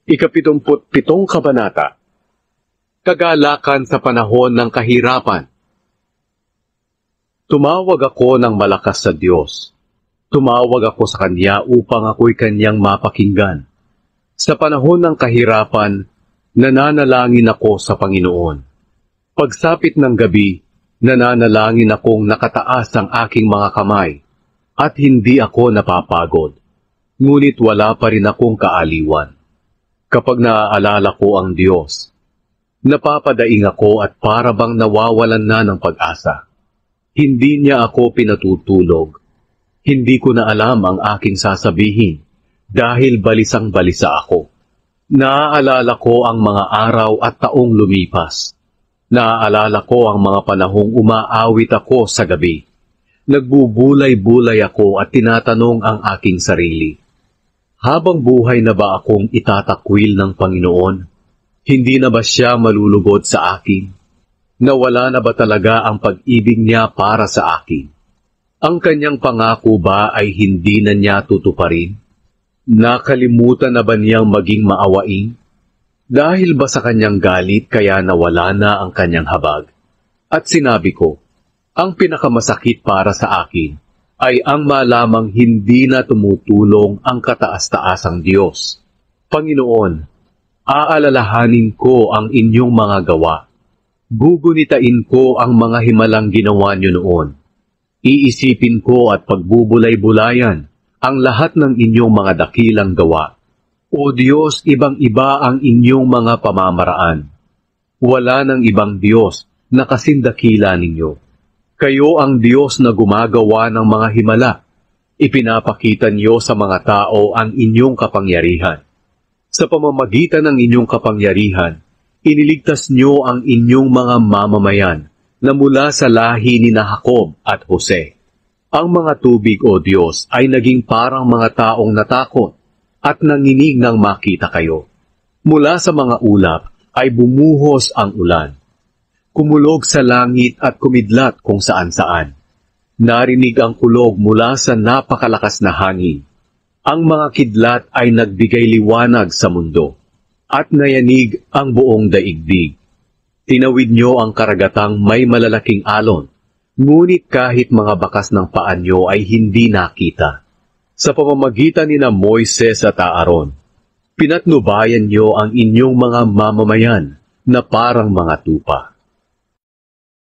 Ika-77 Kabanata. Kagalakan sa panahon ng kahirapan. Tumawag ako ng malakas sa Diyos. Tumawag ako sa Kanya upang ako'y Kanyang mapakinggan. Sa panahon ng kahirapan, nananalangin ako sa Panginoon. Pagsapit ng gabi, nananalangin akong nakataas ang aking mga kamay, at hindi ako napapagod. Ngunit wala pa rin akong kaaliwan. Kapag naaalala ko ang Diyos, napapadaing ako at para bang nawawalan na ng pag-asa. Hindi niya ako pinatutulog. Hindi ko na alam ang aking sasabihin dahil balisang-balisa ako. Naaalala ko ang mga araw at taong lumipas. Naaalala ko ang mga panahong umaawit ako sa gabi. Nagbubulay-bulay ako at tinatanong ang aking sarili. Habang buhay na ba akong itatakwil ng Panginoon? Hindi na ba siya malulugod sa akin? Nawala na ba talaga ang pag-ibig niya para sa akin? Ang kanyang pangako ba ay hindi na niya tutuparin? Nakalimutan na ba niyang maging maawain? Dahil ba sa kanyang galit kaya nawala na ang kanyang habag? At sinabi ko, ang pinakamasakit para sa akin ay ang malamang hindi na tumutulong ang kataas-taasang Diyos. Panginoon, aalalahanin ko ang inyong mga gawa. Gugunitain ko ang mga himalang ginawa niyo noon. Iisipin ko at pagbubulay-bulayan ang lahat ng inyong mga dakilang gawa. O Diyos, ibang-iba ang inyong mga pamamaraan. Wala nang ibang Diyos na kasindakila ninyo. Kayo ang Diyos na gumagawa ng mga himala. Ipinapakita niyo sa mga tao ang inyong kapangyarihan. Sa pamamagitan ng inyong kapangyarihan, iniligtas niyo ang inyong mga mamamayan na mula sa lahi ni Jacob at Jose. Ang mga tubig, O Diyos, ay naging parang mga taong natakot at nanginig nang makita kayo. Mula sa mga ulap ay bumuhos ang ulan. Kumulog sa langit at kumidlat kung saan-saan. Narinig ang kulog mula sa napakalakas na hangin. Ang mga kidlat ay nagbigay liwanag sa mundo, at nayanig ang buong daigdig. Tinawid niyo ang karagatang may malalaking alon, ngunit kahit mga bakas ng paa niyo ay hindi nakita. Sa pamamagitan ni na Moises at Aaron, pinatnubayan niyo ang inyong mga mamamayan na parang mga tupa.